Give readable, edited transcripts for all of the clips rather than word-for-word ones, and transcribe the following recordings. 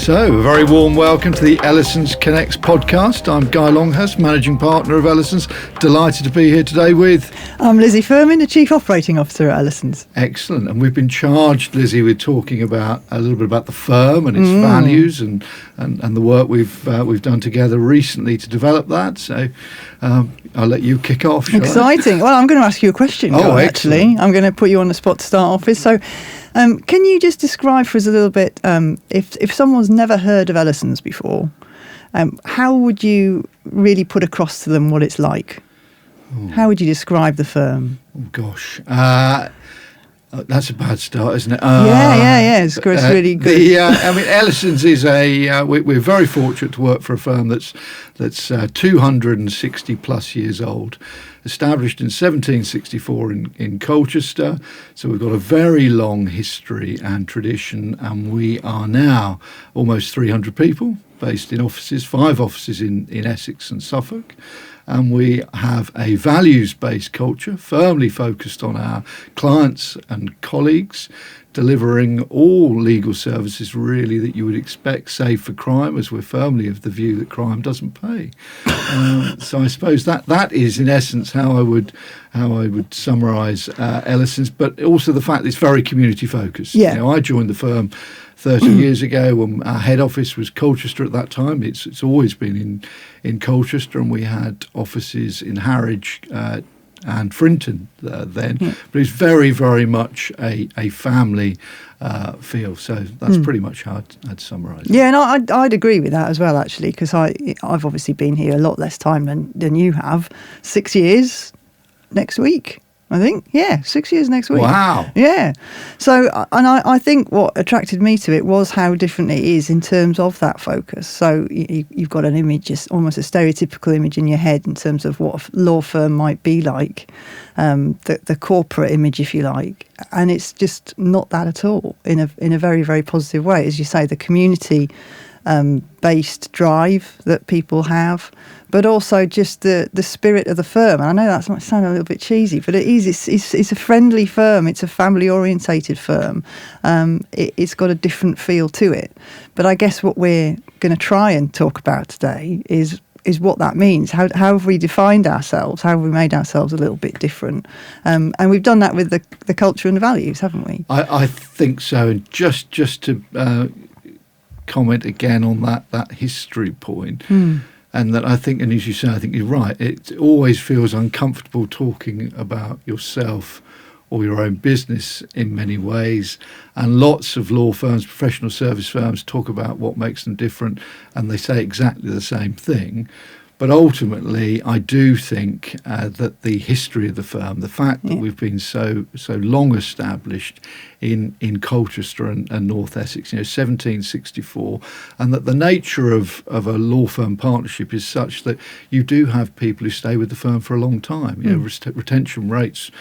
So, a very warm welcome to the Ellisons Connects podcast. I'm Guy Longhurst, Managing Partner of Ellisons. Delighted to be here today with... I'm Lizzie Furman, the Chief Operating Officer at Ellisons. Excellent. And we've been charged, Lizzie, with talking about a little bit about the firm and its values and the work we've done together recently to develop that. So I'll let you kick off. Exciting. Well, I'm going to ask you a question, Guy, actually. I'm going to put you on the spot to start off with. So can you just describe for us a little bit, if someone's never heard of Ellisons before, how would you really put across to them what it's like? Ooh. How would you describe the firm? Oh, gosh. That's a bad start, isn't it? Yeah. It's really good. Ellisons is we're very fortunate to work for a firm that's 260 plus years old, established in 1764 in Colchester. So we've got a very long history and tradition, and we are now almost 300 people based in offices, 5 offices in Essex and Suffolk. And we have a values-based culture, firmly focused on our clients and colleagues, delivering all legal services really that you would expect, save for crime, as we're firmly of the view that crime doesn't pay. So I suppose that is in essence how I would summarise Ellisons, but also the fact that it's very community focused. Yeah. I joined the firm 30 years ago when our head office was Colchester at that time. It's always been in Colchester, and we had offices in Harwich and Frinton then. Yeah. But it's very, very much a family feel. So that's pretty much how I'd summarise it. Yeah, and I'd agree with that as well, actually, because I've obviously been here a lot less time than you have. 6 years next week, I think. Yeah, 6 years next week. Wow. Yeah. So, and I think what attracted me to it was how different it is in terms of that focus. So you've got an image, just almost a stereotypical image in your head in terms of what a law firm might be like, the corporate image, if you like. And it's just not that at all in a very, very positive way. As you say, the community based drive that people have, but also just the spirit of the firm. And I know that might sound a little bit cheesy, but it is. It's a friendly firm. It's a family orientated firm. It's got a different feel to it. But I guess what we're going to try and talk about today is what that means. How have we defined ourselves? How have we made ourselves a little bit different? And we've done that with the culture and the values, haven't we? I think so. And just to comment again on that history point, and that I think, and as you say, I think you're right, it always feels uncomfortable talking about yourself or your own business in many ways, and lots of law firms, professional service firms, talk about what makes them different, and they say exactly the same thing. But ultimately, I do think that the history of the firm, the fact that we've been so long established in Colchester and North Essex, 1764, and that the nature of a law firm partnership is such that you do have people who stay with the firm for a long time. Retention rates,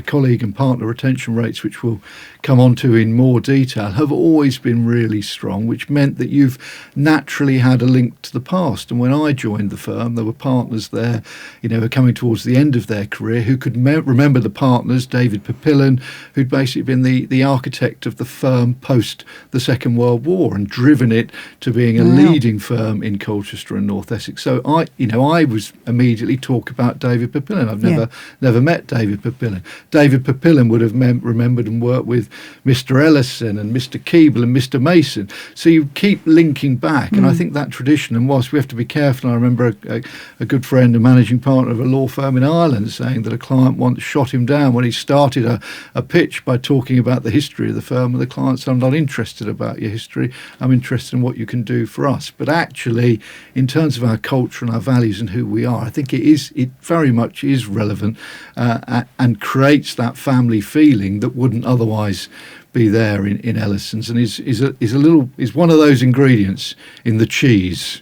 colleague and partner retention rates, which we'll come on to in more detail, have always been really strong, which meant that you've naturally had a link to the past. And when I joined the firm, there were partners there, who were coming towards the end of their career, who could remember the partners, David Papillon, who'd basically been the architect of the firm post the Second World War and driven it to being a leading firm in Colchester and North Essex. So I was immediately talk about David Papillon. I've never met David Papillon. David Papillon would have remembered and worked with Mr. Ellison and Mr. Keeble and Mr. Mason. So you keep linking back, and I think that tradition, and whilst we have to be careful, I remember a good friend and managing partner of a law firm in Ireland saying that a client once shot him down when he started a pitch by talking about the history of the firm, and the client said, "I'm not interested about your history, I'm interested in what you can do for us." But actually, in terms of our culture and our values and who we are, I think it very much is relevant and creates that family feeling that wouldn't otherwise be there in Ellisons, and is one of those ingredients in the cheese.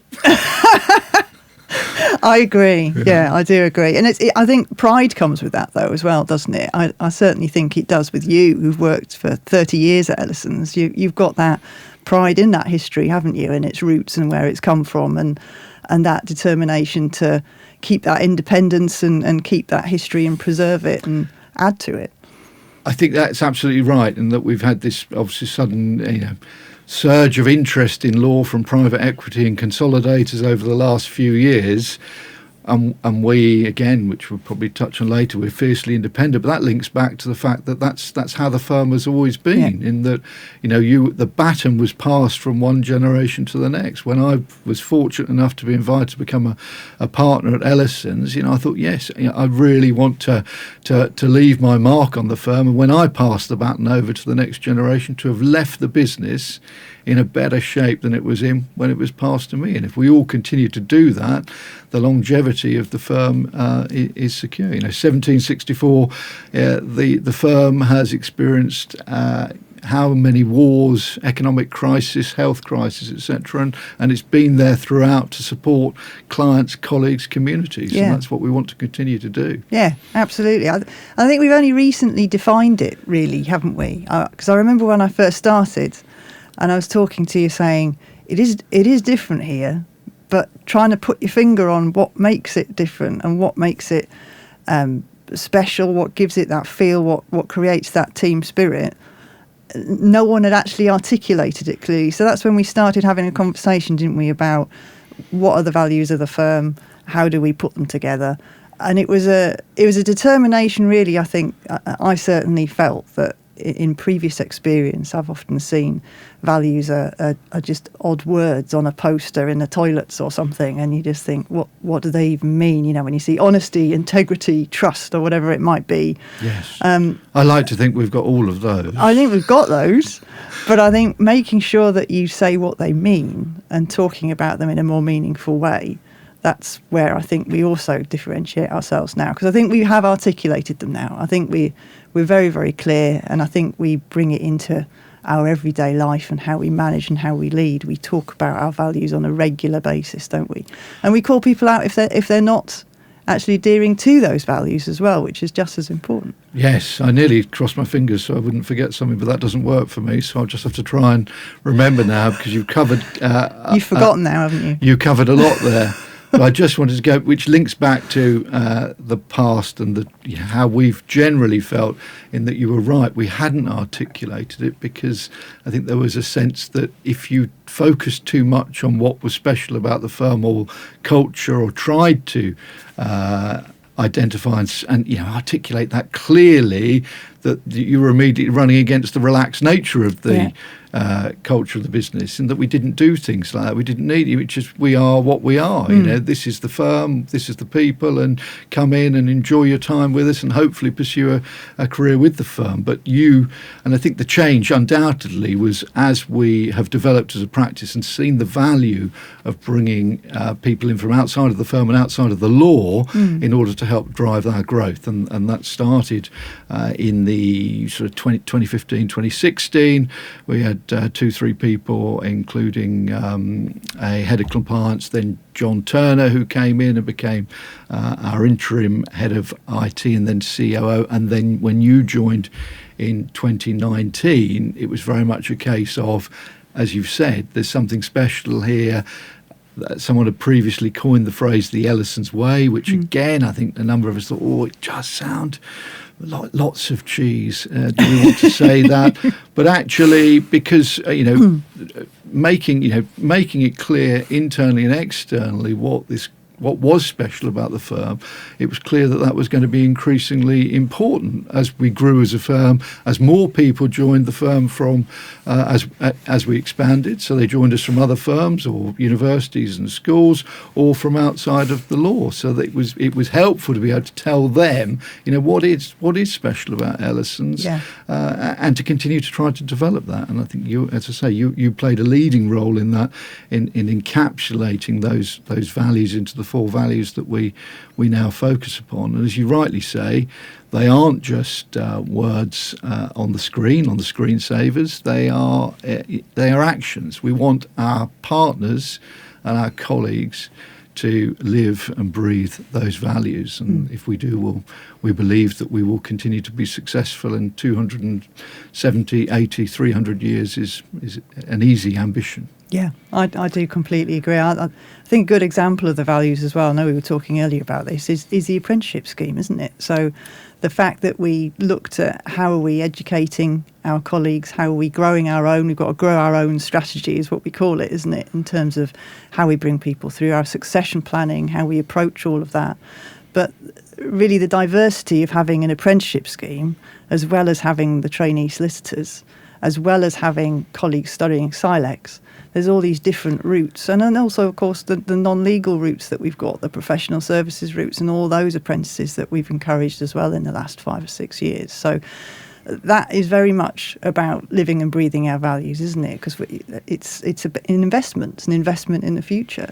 I agree. Yeah, I do agree. And I think pride comes with that, though, as well, doesn't it? I certainly think it does with you, who've worked for 30 years at Ellisons. You've got that pride in that history, haven't you, and its roots and where it's come from, and that determination to keep that independence and keep that history and preserve it and add to it. I think that's absolutely right, and that we've had this obviously sudden, surge of interest in law from private equity and consolidators over the last few years. And we, again, which we'll probably touch on later, we're fiercely independent, but that links back to the fact that that's how the firm has always been, in that, the baton was passed from one generation to the next. When I was fortunate enough to be invited to become a partner at Ellisons, I thought, yes, I really want to leave my mark on the firm. And when I passed the baton over to the next generation, to have left the business in a better shape than it was in when it was passed to me. And if we all continue to do that, the longevity of the firm is secure. 1764, the firm has experienced how many wars, economic crisis, health crisis, etc., and it's been there throughout to support clients, colleagues, communities, and that's what we want to continue to do. Yeah, absolutely. I think we've only recently defined it, really, haven't we? Because I remember when I first started, and I was talking to you saying, it is different here, but trying to put your finger on what makes it different and what makes it special, what gives it that feel, what creates that team spirit. No one had actually articulated it clearly. So that's when we started having a conversation, didn't we, about what are the values of the firm, how do we put them together? And it was a determination, really. I think I certainly felt that in previous experience, I've often seen values are just odd words on a poster in the toilets or something, and you just think, what do they even mean? When you see honesty, integrity, trust, or whatever it might be. Yes. I like to think we've got all of those. I think we've got those, but I think making sure that you say what they mean and talking about them in a more meaningful way, that's where I think we also differentiate ourselves now, because I think we have articulated them now. I think we're very, very clear, and I think we bring it into our everyday life and how we manage and how we lead. We talk about our values on a regular basis, don't we? And we call people out if they're not actually adhering to those values as well, which is just as important. Yes, I nearly crossed my fingers so I wouldn't forget something, but that doesn't work for me, so I'll just have to try and remember now, because you've covered... You've forgotten now, haven't you? You covered a lot there. But I just wanted to go, which links back to the past and how we've generally felt, in that you were right, we hadn't articulated it, because I think there was a sense that if you focused too much on what was special about the firm or culture, or tried to identify and articulate that clearly, that you were immediately running against the relaxed nature of the culture of the business, and that we didn't do things like that. We didn't need it. It's just, we are what we are. This is the firm, this is the people, and come in and enjoy your time with us and hopefully pursue a career with the firm. But and I think the change undoubtedly was as we have developed as a practice and seen the value of bringing people in from outside of the firm and outside of the law in order to help drive our growth. And that started in the sort of 2015, 2016. We had 2-3 people, including a head of compliance, then John Turner, who came in and became our interim head of IT and then COO. And then when you joined in 2019, it was very much a case of, as you've said, there's something special here. Someone had previously coined the phrase the Ellisons way, which again, I think a number of us thought, it just sounds like lots of cheese. Do we want to say that? But actually, because, making it clear internally and externally what was special about the firm, it was clear that was going to be increasingly important as we grew as a firm, as more people joined the firm from as we expanded. So they joined us from other firms or universities and schools, or from outside of the law. So that it was helpful to be able to tell them, what is special about Ellisons, and to continue to try to develop that. And I think you, as I say, you played a leading role in that, in encapsulating those values into the 4 values that we now focus upon. And as you rightly say, they aren't just words on the screensavers. They are actions. We want our partners and our colleagues to live and breathe those values, and if we do, we believe that we will continue to be successful. And 270, 80, 300 years is an easy ambition. Yeah, I do completely agree. I think a good example of the values as well, I know we were talking earlier about this, is the apprenticeship scheme, isn't it? So the fact that we looked at how are we educating our colleagues, how are we growing our own, we've got to grow our own strategy is what we call it, isn't it? In terms of how we bring people through our succession planning, how we approach all of that. But really the diversity of having an apprenticeship scheme, as well as having the trainee solicitors, as well as having colleagues studying Silex, there's all these different routes. And then also, of course, the non-legal routes that we've got, the professional services routes and all those apprentices that we've encouraged as well in the last 5 or 6 years. So that is very much about living and breathing our values, isn't it? Because it's an investment in the future.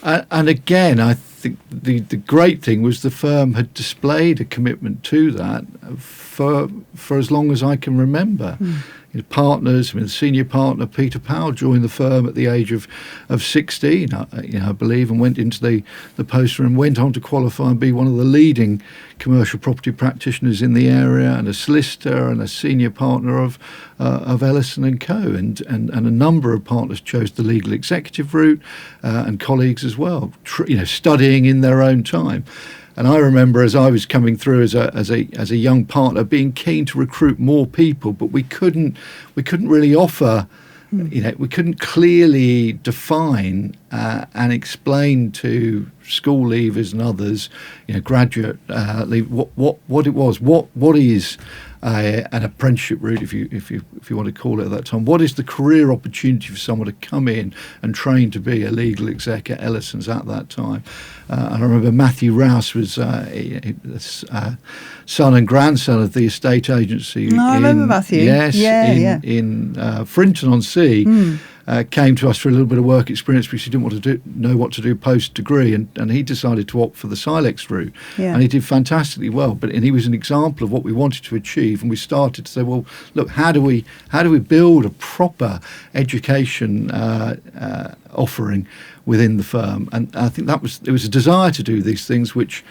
And again, I think the great thing was the firm had displayed a commitment to that for as long as I can remember. Partners, the senior partner Peter Powell joined the firm at the age of 16, I believe, and went into the post and went on to qualify and be one of the leading commercial property practitioners in the area, and a solicitor and a senior partner of Ellison and Co. And a number of partners chose the legal executive route, and colleagues as well, studying in their own time. And I remember as I was coming through as a young partner, being keen to recruit more people, but we couldn't really offer, we couldn't clearly define and explain to school leavers and others, graduate leave, what it was, what is an apprenticeship route, if you want to call it at that time. What is the career opportunity for someone to come in and train to be a legal exec at Ellisons at that time? And I remember Matthew Rouse was son and grandson of the estate agency. I remember Matthew. Yes, in Frinton-on-Sea. Came to us for a little bit of work experience because he didn't want to know what to do post-degree, and he decided to opt for the Silex route. And he did fantastically well, and he was an example of what we wanted to achieve. And we started to say, well, look, how do we build a proper education offering within the firm? And I think it was a desire to do these things, which,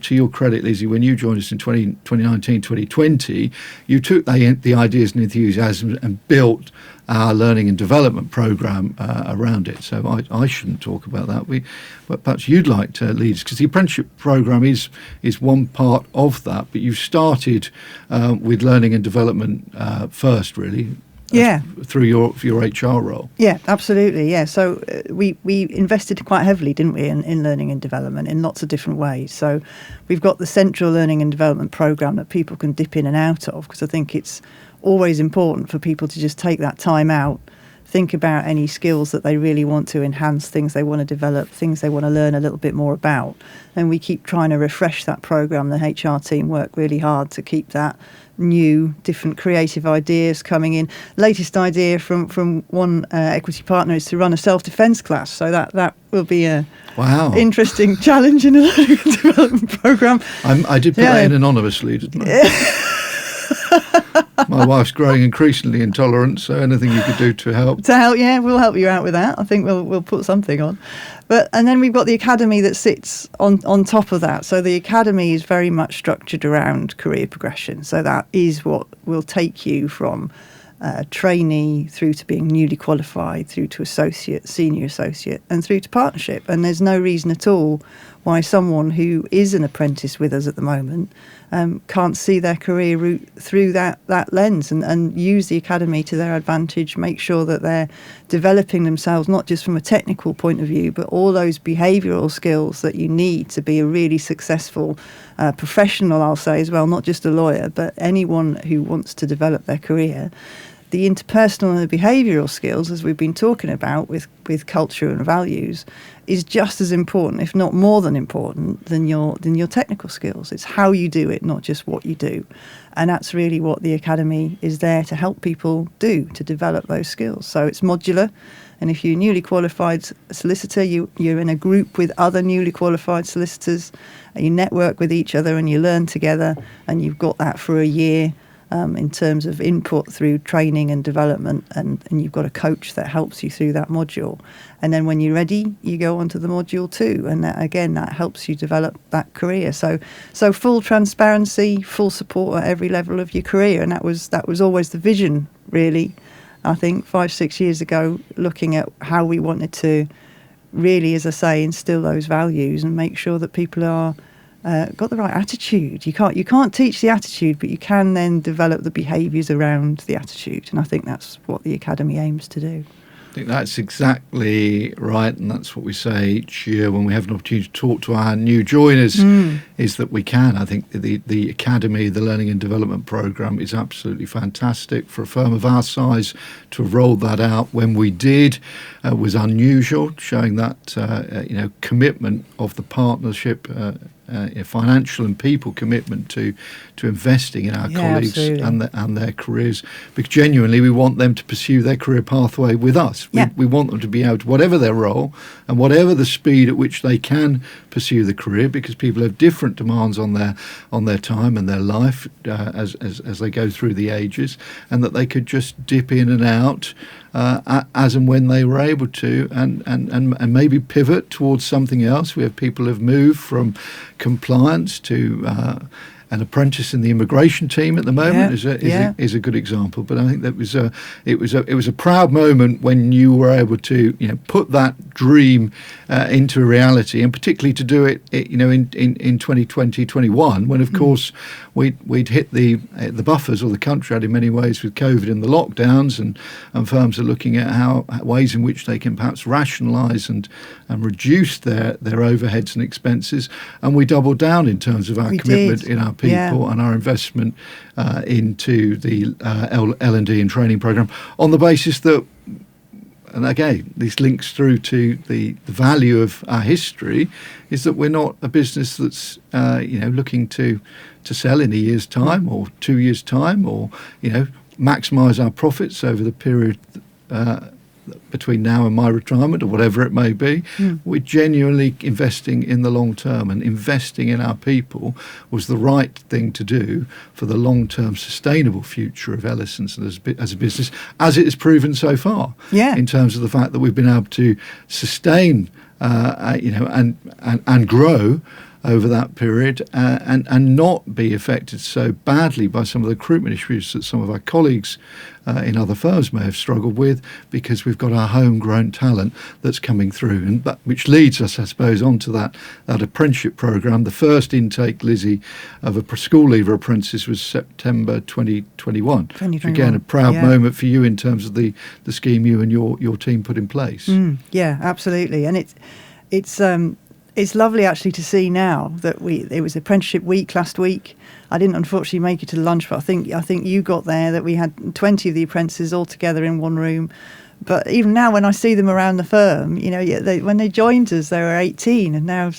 to your credit, Lizzie, when you joined us in 2019, 2020, you took the ideas and enthusiasm and built our learning and development program around it. So I shouldn't talk about that. But perhaps you'd like to lead us, because the apprenticeship program is one part of that. But you started with learning and development first, really. Through your HR role. Yeah, absolutely. Yeah. So we invested quite heavily, didn't we, in learning and development in lots of different ways. So we've got the central learning and development program that people can dip in and out of, because I think it's always important for people to just take that time out, think about any skills that they really want to enhance, things they want to develop, things they want to learn a little bit more about. And we keep trying to refresh that program. The HR team work really hard to keep that new, different creative ideas coming in. Latest idea from one equity partner is to run a self-defence class. So that will be a interesting challenge in a learning and development program. I did put that in anonymously, didn't I? My wife's growing increasingly intolerant, so anything you could do to help. We'll help you out with that. I think we'll put something on. And then we've got the academy that sits on top of that. So the academy is very much structured around career progression. So that is what will take you from trainee through to being newly qualified, through to associate, senior associate, and through to partnership. And there's no reason at all why someone who is an apprentice with us at the moment can't see their career route through that lens and use the academy to their advantage, make sure that they're developing themselves, not just from a technical point of view, but all those behavioural skills that you need to be a really successful professional, I'll say as well, not just a lawyer, but anyone who wants to develop their career. The interpersonal and the behavioural skills, as we've been talking about with culture and values, is just as important, if not more than important, than your technical skills. It's how you do it, not just what you do. And that's really what the academy is there to help people do, to develop those skills. So it's modular. And if you're a newly qualified solicitor, you're in a group with other newly qualified solicitors, and you network with each other and you learn together, and you've got that for a year. In terms of input through training and development, and you've got a coach that helps you through that module. And then when you're ready, you go on to the module 2, and that helps you develop that career. So full transparency, full support at every level of your career, and that was always the vision, really, I think 5-6 years ago, looking at how we wanted to really, as I say, instill those values and make sure that people are got the right attitude. You can't teach the attitude, but you can then develop the behaviours around the attitude. And I think that's what the Academy aims to do. I think that's exactly right, and that's what we say each year when we have an opportunity to talk to our new joiners, is that we can. I think the Academy, the Learning and Development Programme, is absolutely fantastic. For a firm of our size to have rolled that out when we did was unusual, showing that commitment of the partnership, financial and people commitment to investing in our colleagues and their careers, because genuinely we want them to pursue their career pathway with us. We want them to be able to, whatever their role and whatever the speed at which they can pursue the career, because people have different demands on their time and their life as they go through the ages, and that they could just dip in and out as and when they were able to, and maybe pivot towards something else. We have people who've moved from compliance to an apprentice in the immigration team at the moment is a good example. But I think that it was a proud moment when you were able to put that dream into reality, and particularly to do it in 2020-21, when of course we'd hit the buffers, or the country had in many ways, with COVID and the lockdowns, and firms are looking at how ways in which they can perhaps rationalise and reduce their overheads and expenses, and we doubled down in terms of our commitment in our people and our investment into the L&D and training programme, on the basis that, and again, this links through to the value of our history, is that we're not a business that's looking to sell in a year's time or 2 years' time, or maximise our profits over the period between now and my retirement, or whatever it may be. We're genuinely investing in the long term, and investing in our people was the right thing to do for the long-term sustainable future of Ellisons as a business, as it has proven so far. In terms of the fact that we've been able to sustain and grow over that period, and not be affected so badly by some of the recruitment issues that some of our colleagues in other firms may have struggled with, because we've got our homegrown talent that's coming through, and which leads us, I suppose, onto that apprenticeship programme. The first intake, Lizzie, of a school leaver apprentice was September 2021. Again, a proud moment for you in terms of the scheme you and your team put in place. Yeah, absolutely, and it's lovely actually to see now that it was apprenticeship week last week. I didn't unfortunately make it to the lunch, but I think you got there, that we had 20 of the apprentices all together in one room. But even now, when I see them around the firm, when they joined us, they were 18, and now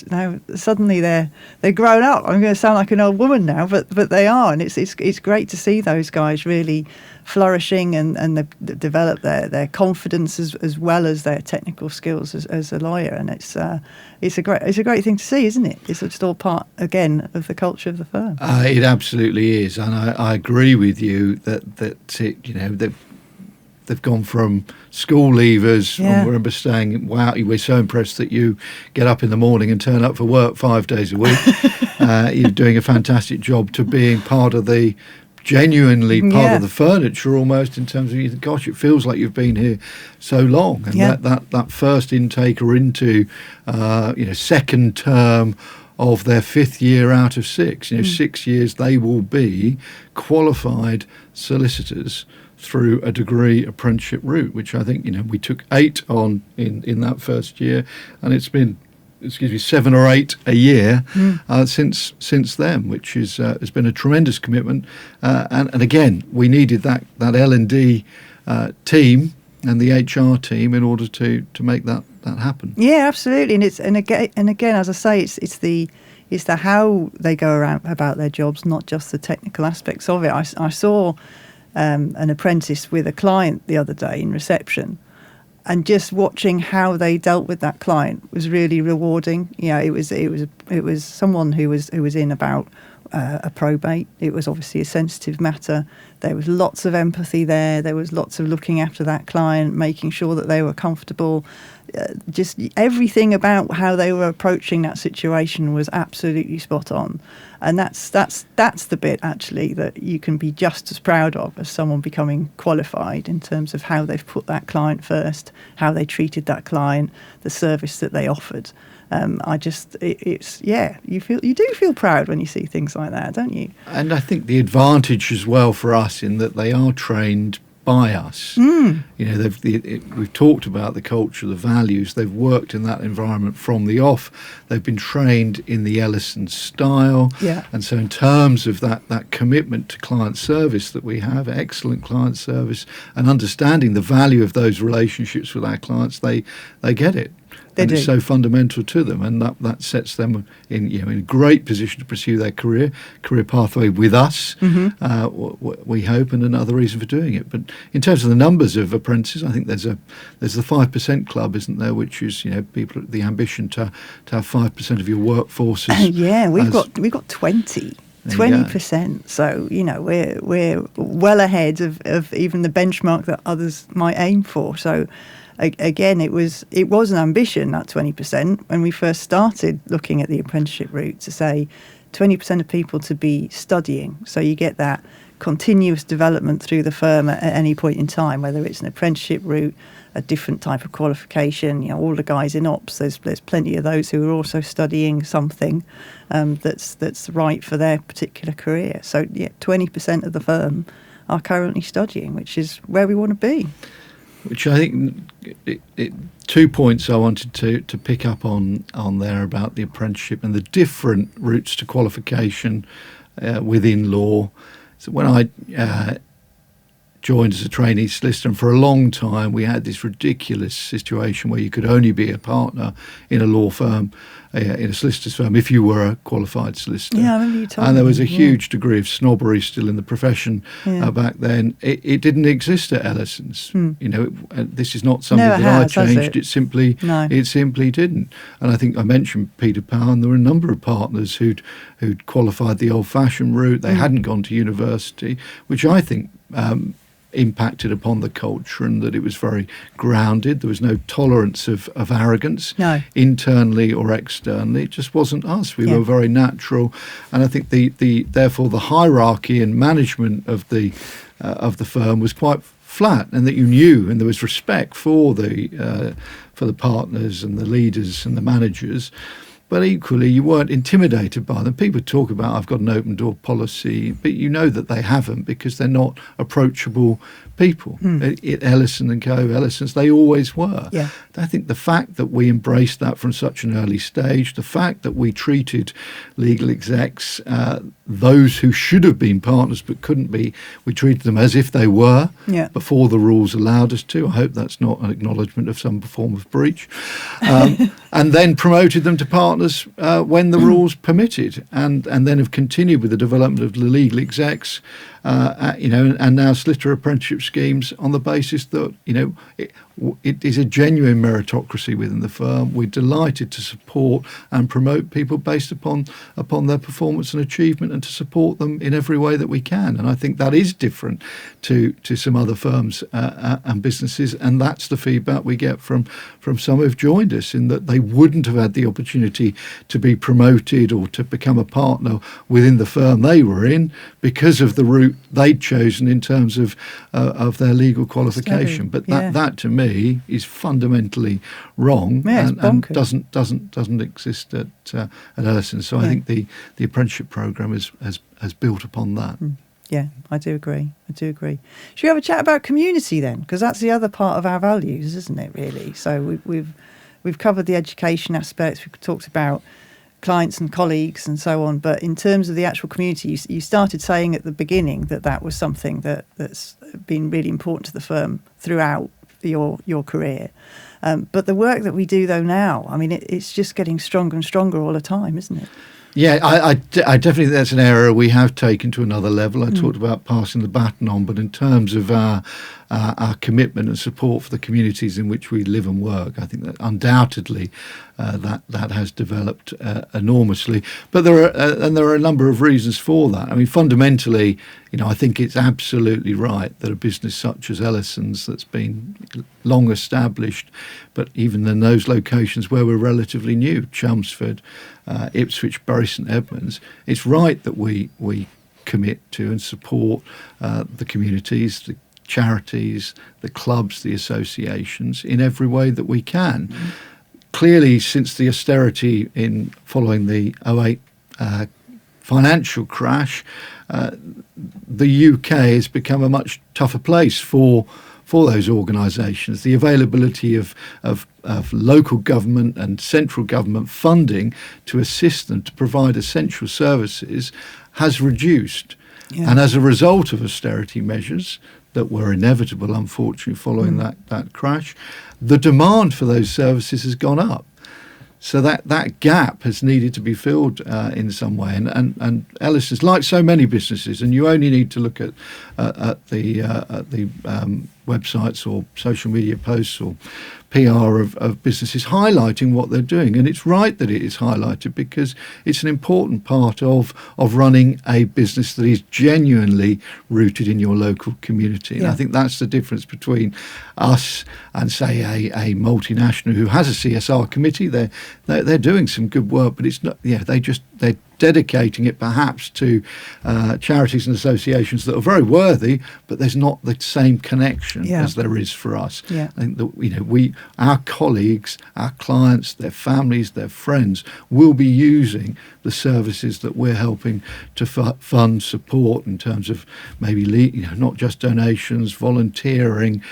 suddenly they're grown up. I'm going to sound like an old woman now, but they are, and it's great to see those guys really flourishing and they develop their confidence as well as their technical skills as a lawyer, and it's a great thing to see, isn't it? It's just all part again of the culture of the firm. It absolutely is, and I agree with you that they've gone from school leavers. I remember saying, wow, we're so impressed that you get up in the morning and turn up for work 5 days a week. You're doing a fantastic job, to being part of the genuinely part of the furniture almost, in terms of, gosh, it feels like you've been here so long. And that first intake or into second term of their 5th year out of 6. 6 years they will be qualified solicitors through a degree apprenticeship route, which I think we took 8 on in that first year, and it's been 7 or 8 a year since then, which has been a tremendous commitment. And again, we needed that L&D team and the HR team in order to make that happen. Yeah, absolutely. And again, as I say, it's the how they go around about their jobs, not just the technical aspects of it. I saw an apprentice with a client the other day in reception, and just watching how they dealt with that client was really rewarding. It was someone who was in about a probate. It was obviously a sensitive matter. There was lots of empathy there. There was lots of looking after that client, making sure that they were comfortable. just everything about how they were approaching that situation was absolutely spot on. And that's the bit actually that you can be just as proud of as someone becoming qualified, in terms of how they've put that client first, how they treated that client, the service that they offered. You do feel proud when you see things like that, don't you? And I think the advantage as well for us in that they are trained by us. We've talked about the culture, the values. They've worked in that environment from the off. They've been trained in the Ellisons style. Yeah. And so in terms of that commitment to client service that we have, excellent client service, and understanding the value of those relationships with our clients, they get it. It's so fundamental to them, and that sets them in a great position to pursue their career pathway with us. We hope, and another reason for doing it. But in terms of the numbers of apprentices, I think there's the 5% club, isn't there? Which is people, the ambition to have 5% of your workforce. We've got 20%. So we're well ahead of even the benchmark that others might aim for. So. Again, it was an ambition, that 20%, when we first started looking at the apprenticeship route, to say 20% of people to be studying. So you get that continuous development through the firm at any point in time, whether it's an apprenticeship route, a different type of qualification. All the guys in ops, there's plenty of those who are also studying something that's right for their particular career. So 20% of the firm are currently studying, which is where we want to be. Which I think 2 points I wanted to pick up on there about the apprenticeship and the different routes to qualification within law. So when I joined as a trainee solicitor, and for a long time we had this ridiculous situation where you could only be a partner in a law firm, in a solicitor's firm, if you were a qualified solicitor. Yeah, I remember you told me. And there was a huge degree of snobbery still in the profession back then. It didn't exist at Ellisons. This is not something that I changed. It simply didn't. And I think I mentioned Peter Power. There were a number of partners who'd qualified the old-fashioned route. They hadn't gone to university, which I think impacted upon the culture, and that it was very grounded. There was no tolerance of arrogance, internally or externally. It just wasn't us. We were very natural, and I think therefore the hierarchy and management of the firm was quite flat, and that you knew, and there was respect for the partners and the leaders and the managers. But equally, you weren't intimidated by them. People talk about, I've got an open door policy, but you know that they haven't, because they're not approachable people. At Ellison and Co, Ellisons, they always were. Yeah. I think the fact that we embraced that from such an early stage, the fact that we treated legal execs, those who should have been partners but couldn't be, we treated them as if they were before the rules allowed us to. I hope that's not an acknowledgement of some form of breach. And then promoted them to partners when the rules permitted, and then have continued with the development of the legal execs, and now solicitor apprenticeship schemes on the basis that it is a genuine meritocracy within the firm. We're delighted to support and promote people based upon their performance and achievement, and to support them in every way that we can. And I think that is different to some other firms and businesses, and that's the feedback we get from some who've joined us, in that they wouldn't have had the opportunity to be promoted or to become a partner within the firm they were in because of the route they'd chosen in terms of their legal qualification. But that to me is fundamentally wrong, and doesn't exist at Ellisons. So I think the apprenticeship programme has built upon that. Yeah, I do agree. Should we have a chat about community then? Because that's the other part of our values, isn't it, really? So we've covered the education aspects. We've talked about clients and colleagues and so on. But in terms of the actual community, you started saying at the beginning that was something that's been really important to the firm throughout your career. But the work that we do, though, now, I mean, it's just getting stronger and stronger all the time, isn't it? Yeah, I definitely think that's an area we have taken to another level. I talked about passing the baton on, but in terms of our our commitment and support for the communities in which we live and work. I think that undoubtedly that has developed enormously. But there are a number of reasons for that. I mean, fundamentally, I think it's absolutely right that a business such as Ellisons, that's been long established, but even in those locations where we're relatively new, Chelmsford, Ipswich, Bury St Edmunds, it's right that we commit to and support the communities, the charities, the clubs, the associations in every way that we can. Mm-hmm. Clearly, since the austerity following the 2008 financial crash, the UK has become a much tougher place for those organisations. The availability of local government and central government funding to assist them to provide essential services has reduced. Yeah. And as a result of austerity measures that were inevitable, unfortunately, following that crash, the demand for those services has gone up. So that gap has needed to be filled in some way, and Ellisons, like so many businesses, and you only need to look at the websites or social media posts or PR of businesses highlighting what they're doing, and it's right that it is highlighted because it's an important part of running a business that is genuinely rooted in your local community. And I think that's the difference between us and, say, a multinational who has a CSR committee. They're doing some good work, but it's not. They're dedicating it perhaps to charities and associations that are very worthy, but there's not the same connection as there is for us. I think that our colleagues, our clients, their families, their friends will be using the services that we're helping to fund, support in terms of maybe not just donations, volunteering,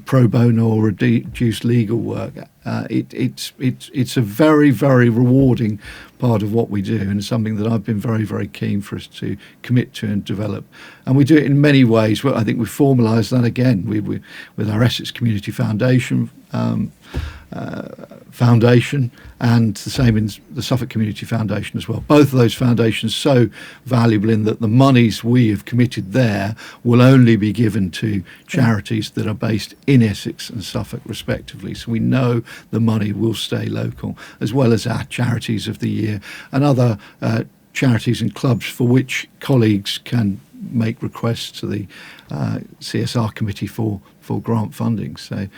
pro bono or reduced legal work. It's a very, very rewarding part of what we do, and it's something that I've been very, very keen for us to commit to and develop. And we do it in many ways. Well, I think we formalised that again with our Essex Community Foundation, and the same in the Suffolk Community Foundation as well. Both of those foundations so valuable in that the monies we have committed there will only be given to charities that are based in Essex and Suffolk respectively. So we know the money will stay local, as well as our charities of the year and other charities and clubs for which colleagues can make requests to the CSR committee for grant funding. So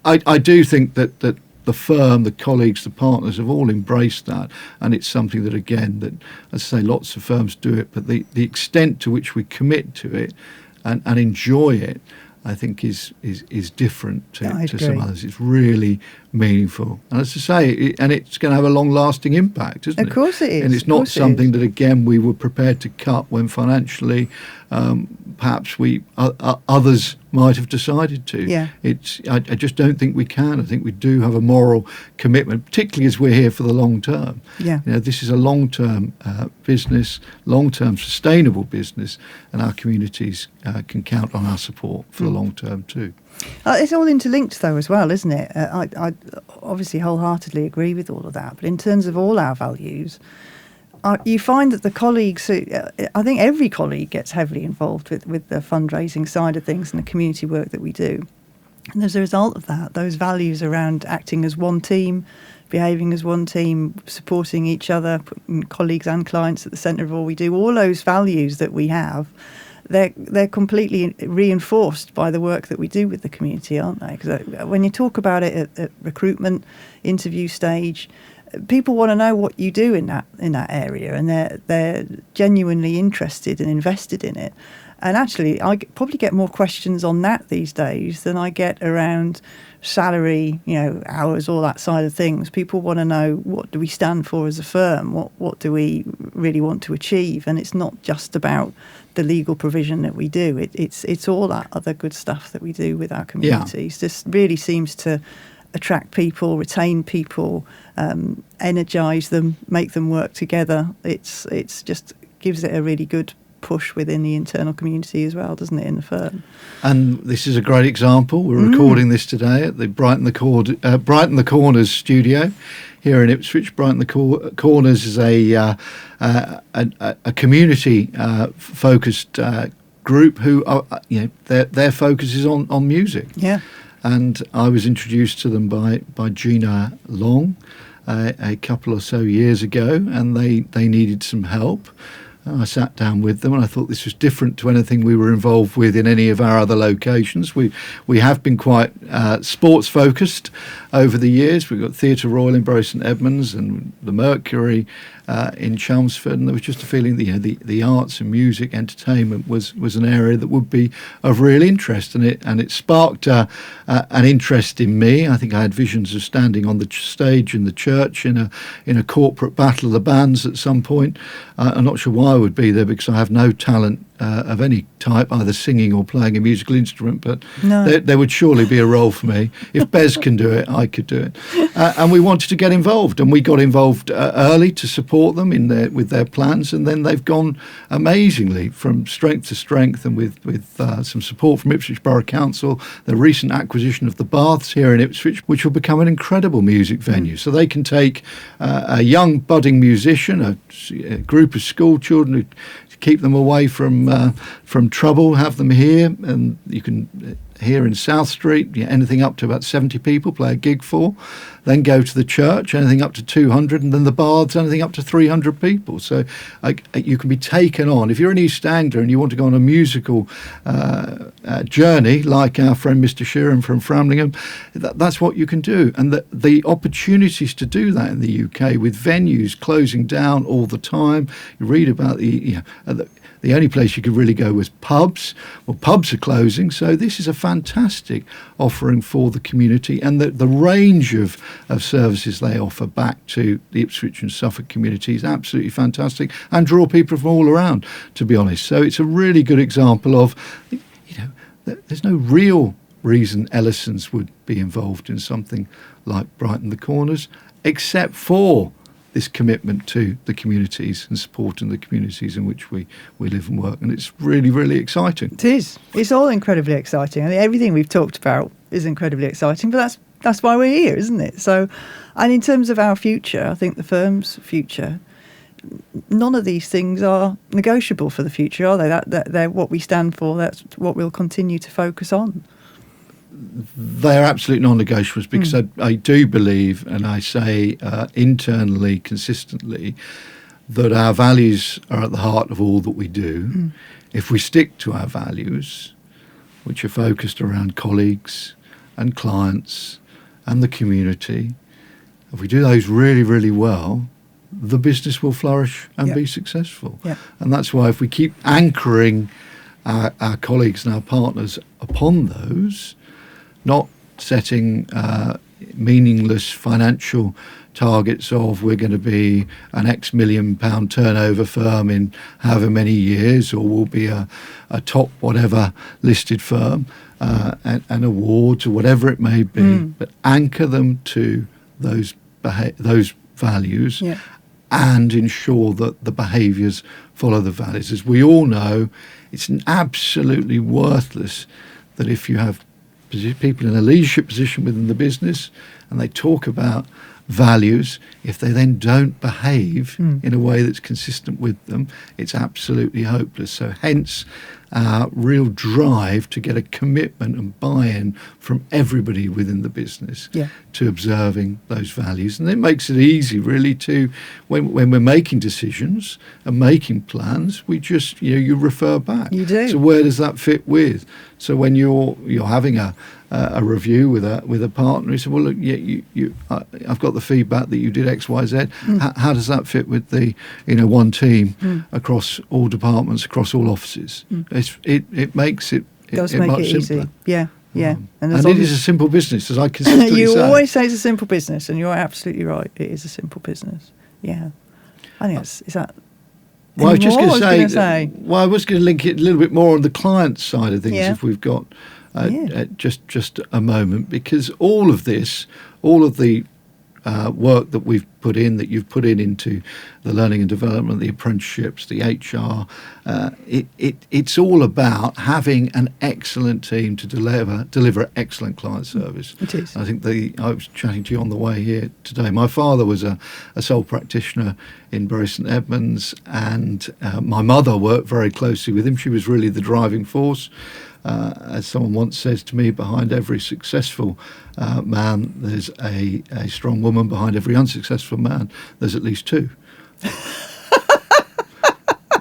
I do think that the firm, the colleagues, the partners have all embraced that, and it's something that, again, that, as I say, lots of firms do it, but the extent to which we commit to it and enjoy it, I think is different to some others. It's really meaningful, and as I say, and it's going to have a long-lasting impact, isn't it? Of course it is. And it's not something that, again, we were prepared to cut when financially perhaps others might have decided to. Yeah. I just don't think we can. I think we do have a moral commitment, particularly as we're here for the long term. Yeah. This is a long-term business, long-term sustainable business, and our communities can count on our support for the long term too. It's all interlinked, though, as well, isn't it? I obviously wholeheartedly agree with all of that. But in terms of all our values, you find that the colleagues, I think every colleague gets heavily involved with the fundraising side of things and the community work that we do. And as a result of that, those values around acting as one team, behaving as one team, supporting each other, colleagues and clients at the centre of all we do, all those values that we have, they're completely reinforced by the work that we do with the community, aren't they? Because when you talk about it at recruitment, interview stage, people want to know what you do in that area, and they're genuinely interested and invested in it. And actually, I probably get more questions on that these days than I get around salary, hours, all that side of things. People want to know, what do we stand for as a firm? What do we really want to achieve? And it's not just about the legal provision that we do. It's all that other good stuff that we do with our communities. This really seems to attract people, retain people, energise them, make them work together. It's just gives it a really good push within the internal community as well, doesn't it, in the firm? And this is a great example. We're recording this today at the Brighton the Corners studio here in Ipswich. Brighton the Corners is a community focused group who are, their focus is on music. Yeah. And I was introduced to them by Gina Long a couple or so years ago, and they needed some help. I sat down with them, and I thought this was different to anything we were involved with in any of our other locations. We have been quite sports focused over the years. We've got Theatre Royal in Bury St Edmunds and the Mercury in Chelmsford, and there was just a feeling that the arts and music, entertainment was an area that would be of real interest, and it sparked an interest in me. I think I had visions of standing on the stage in the church in a corporate battle of the bands at some point. I'm not sure why I would be there, because I have no talent of any type, either singing or playing a musical instrument, but there would surely be a role for me. If Bez can do it, I could do it. And we wanted to get involved, and we got involved early to support them with their plans, and then they've gone amazingly from strength to strength, and with some support from Ipswich Borough Council, the recent acquisition of the Baths here in Ipswich, which will become an incredible music venue. So they can take a young budding musician, a group of school children who keep them away from trouble, have them here, and you can here in South Street, anything up to about 70 people play a gig for, then go to the church, anything up to 200, and then the Baths, anything up to 300 people. So you can be taken on. If you're in East Anglia and you want to go on a musical journey, like our friend Mr. Sheeran from Framlingham, that's what you can do. And the opportunities to do that in the UK, with venues closing down all the time, you read about the only place you could really go was pubs. Well, pubs are closing, so this is a fantastic offering for the community, and the range of services they offer back to the Ipswich and Suffolk community is absolutely fantastic, and draw people from all around, to be honest. So it's a really good example of, there's no real reason Ellisons would be involved in something like Brighten the Corners, except for this commitment to the communities and supporting the communities in which we live and work. And it's really, really exciting. It is. It's all incredibly exciting. I mean, everything we've talked about is incredibly exciting, but that's why we're here, isn't it? So, and in terms of our future, I think the firm's future, none of these things are negotiable for the future, are they? They're what we stand for. That's what we'll continue to focus on. They're absolute non-negotiables, because I do believe, and I say internally, consistently, that our values are at the heart of all that we do. If we stick to our values, which are focused around colleagues and clients and the community, if we do those really, really well, the business will flourish and be successful. And that's why, if we keep anchoring our colleagues and our partners upon those, not setting meaningless financial targets of we're going to be an X million pound turnover firm in however many years, or we'll be a top whatever listed firm, and awards or whatever it may be, but anchor them to those values, and ensure that the behaviours follow the values. As we all know, it's absolutely worthless that if you have people in a leadership position within the business and they talk about values, if they then don't behave in a way that's consistent with them, it's absolutely hopeless. So hence our real drive to get a commitment and buy-in from everybody within the business to observing those values. And it makes it easy, really, to when we're making decisions and making plans, we just you refer back. You do. So where does that fit with? So when you're having a review with a partner, you say, well, look, I've got the feedback that you did X, Y, Z. How does that fit with the one team across all departments, across all offices? It makes it does it make much it simpler. easy. Yeah. And it is a simple business, as I consistently you say. always say it's a simple business, and you're absolutely right. It is a simple business. Yeah. I think is that. Well, I was just going to say. Well, I was going to link it a little bit more on the client side of things, if we've got just a moment, because all of the work that we've put in, that you've put in into the learning and development, the apprenticeships, the HR. It's all about having an excellent team to deliver excellent client service. It is. I think I was chatting to you on the way here today. My father was a sole practitioner in Bury St Edmunds, and my mother worked very closely with him. She was really the driving force. As someone once says to me, behind every successful man, there's a strong woman. Behind every unsuccessful man, there's at least two.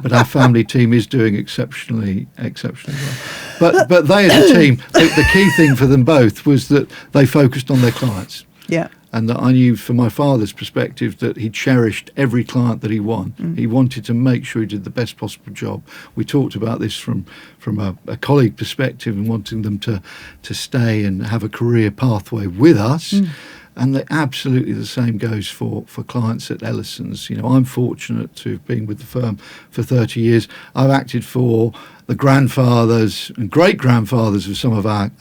But our family team is doing exceptionally well. But they as a team, the key thing for them both was that they focused on their clients. Yeah. And that I knew from my father's perspective that he cherished every client that he won. He wanted to make sure he did the best possible job. We talked about this from a colleague perspective and wanting them to stay and have a career pathway with us. And absolutely the same goes for clients at Ellisons. You know, I'm fortunate to have been with the firm for 30 years. I've acted for the grandfathers and great-grandfathers of some of our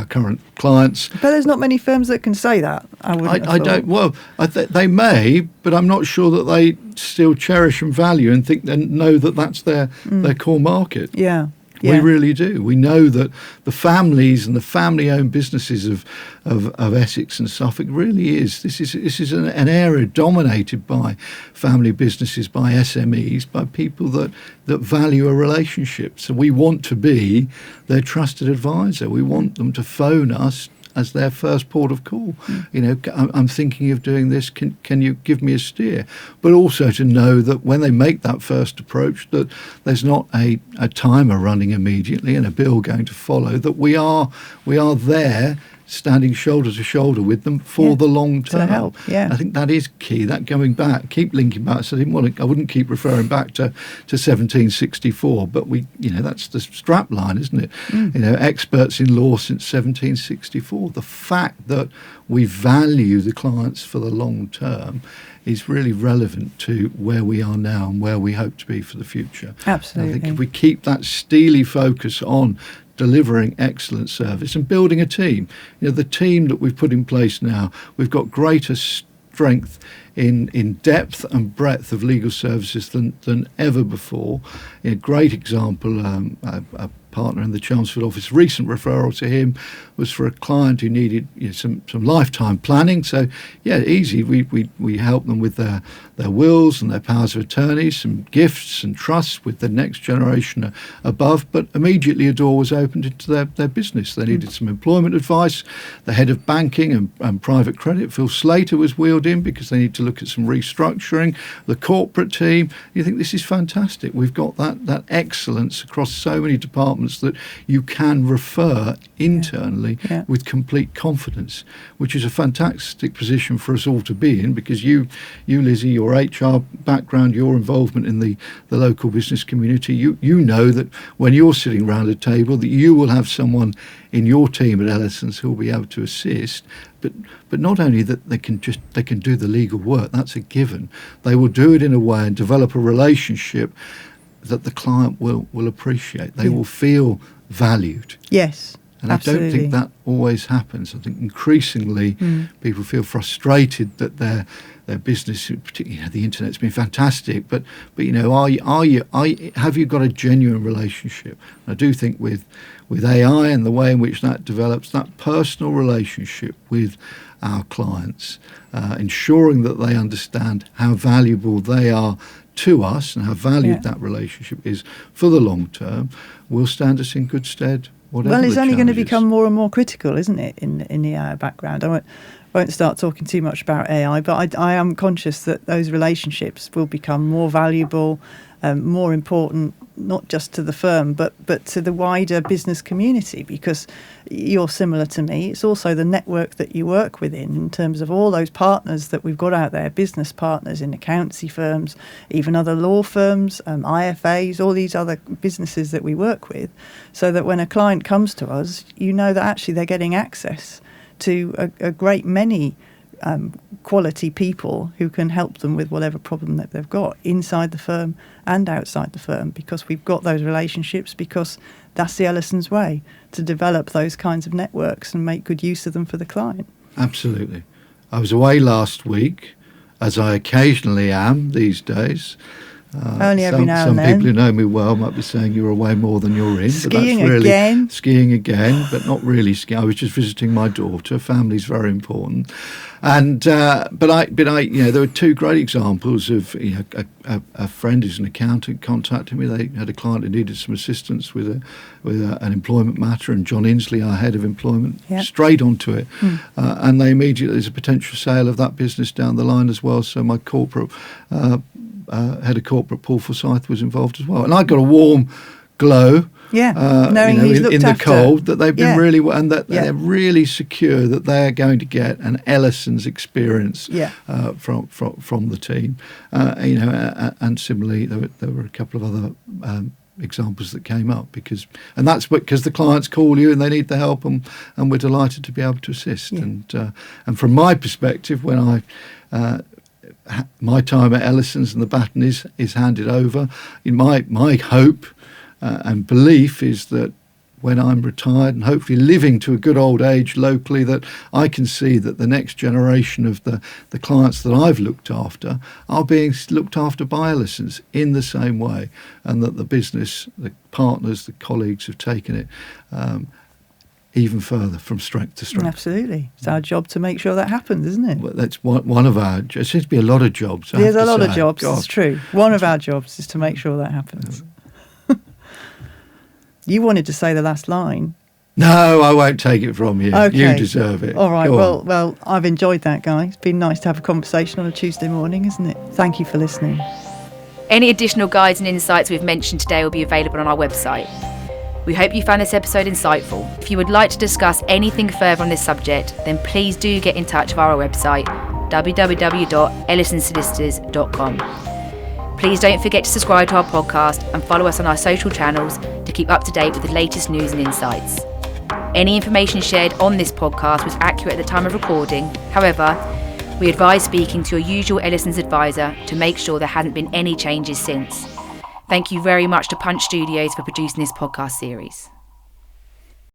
current clients. But there's not many firms that can say that. I don't. Well, they may, but I'm not sure that they still cherish and value and think and know that that's their core market. Yeah. We really do. We know that the families and the family-owned businesses of Essex and Suffolk really is. This is an area dominated by family businesses, by SMEs, by people that value a relationship. So we want to be their trusted advisor. We want them to phone us as their first port of call. You know, I'm thinking of doing this. Can you give me a steer? But also to know that when they make that first approach, that there's not a timer running immediately and a bill going to follow. That we are there, standing shoulder to shoulder with them for the long term. To help, yeah. I think that is key. That going back, keep linking back. So I wouldn't keep referring back to 1764, but that's the strap line, isn't it? You know, experts in law since 1764. The fact that we value the clients for the long term is really relevant to where we are now and where we hope to be for the future. Absolutely. I think if we keep that steely focus on delivering excellent service and building a team. You know, the team that we've put in place now, we've got greater strength in depth and breadth of legal services than ever before. A great example, a partner in the Chelmsford office, recent referral to him was for a client who needed some lifetime planning. So easy. We help them with their wills and their powers of attorney, some gifts and trusts with the next generation above. But immediately a door was opened into their business. They needed some employment advice. The head of banking and private credit, Phil Slater, was wheeled in because they need to look at some restructuring. The corporate team. You think this is fantastic. We've got that excellence across so many departments that you can refer internally with complete confidence, which is a fantastic position for us all to be in, because you Lizzie, your HR background, your involvement in the local business community, you know that when you're sitting around a table that you will have someone in your team at Ellisons who will be able to assist, but not only that they can do the legal work, that's a given. They will do it in a way and develop a relationship that the client will appreciate. They will feel valued. Yes, and absolutely. I don't think that always happens. I think increasingly people feel frustrated that their business, particularly the internet's been fantastic, but have you got a genuine relationship? And I do think with AI and the way in which that develops, that personal relationship with our clients, ensuring that they understand how valuable they are to us and how valued that relationship is for the long term, will stand us in good stead. Well, it's only going to become more and more critical, isn't it, in the AI background? I won't start talking too much about AI, but I am conscious that those relationships will become more valuable, more important, not just to the firm, but to the wider business community, because you're similar to me. It's also the network that you work within in terms of all those partners that we've got out there, business partners in accountancy firms, even other law firms, IFAs, all these other businesses that we work with, so that when a client comes to us, you know that actually they're getting access to a great many quality people who can help them with whatever problem that they've got inside the firm and outside the firm, because we've got those relationships, because that's the Ellisons way to develop those kinds of networks and make good use of them for the client. Absolutely. I was away last week, as I occasionally am these days. Only every now and some then. people who know me well might be saying you're away more than you're in. Skiing but that's really again. Skiing again, but not really skiing. I was just visiting my daughter. Family's very important. And but I there were two great examples of a friend who's an accountant contacted me. They had a client who needed some assistance with an employment matter, and John Inslee, our head of employment, straight onto it. And they immediately, there's a potential sale of that business down the line as well. So my corporate head of corporate, Paul Forsyth, was involved as well, and I got a warm glow. Knowing he's looked in the after. cold, that they've been really, and that they're really secure that they are going to get an Ellisons experience from the team. And similarly, there were a couple of other examples that came up because the clients call you and they need the help, and we're delighted to be able to assist. And from my perspective, when my time at Ellisons and the baton is handed over, my hope and belief is that when I'm retired and hopefully living to a good old age locally, that I can see that the next generation of the clients that I've looked after are being looked after by Ellisons in the same way, and that the business, the partners, the colleagues have taken it even further from strength to strength. Absolutely. It's our job to make sure that happens, isn't it? Well, that's one of our jobs. There seems to be a lot of jobs. There's a lot of jobs, it's true. One of our jobs is to make sure that happens. You wanted to say the last line. No, I won't take it from you. Okay. You deserve it. All right. Well, I've enjoyed that, Guy. It's been nice to have a conversation on a Tuesday morning, isn't it? Thank you for listening. Any additional guides and insights we've mentioned today will be available on our website. We hope you found this episode insightful. If you would like to discuss anything further on this subject, then please do get in touch via our website, www.ellisonsolicitors.com. Please don't forget to subscribe to our podcast and follow us on our social channels to keep up to date with the latest news and insights. Any information shared on this podcast was accurate at the time of recording. However, we advise speaking to your usual Ellisons advisor to make sure there hasn't been any changes since. Thank you very much to Punch Studios for producing this podcast series.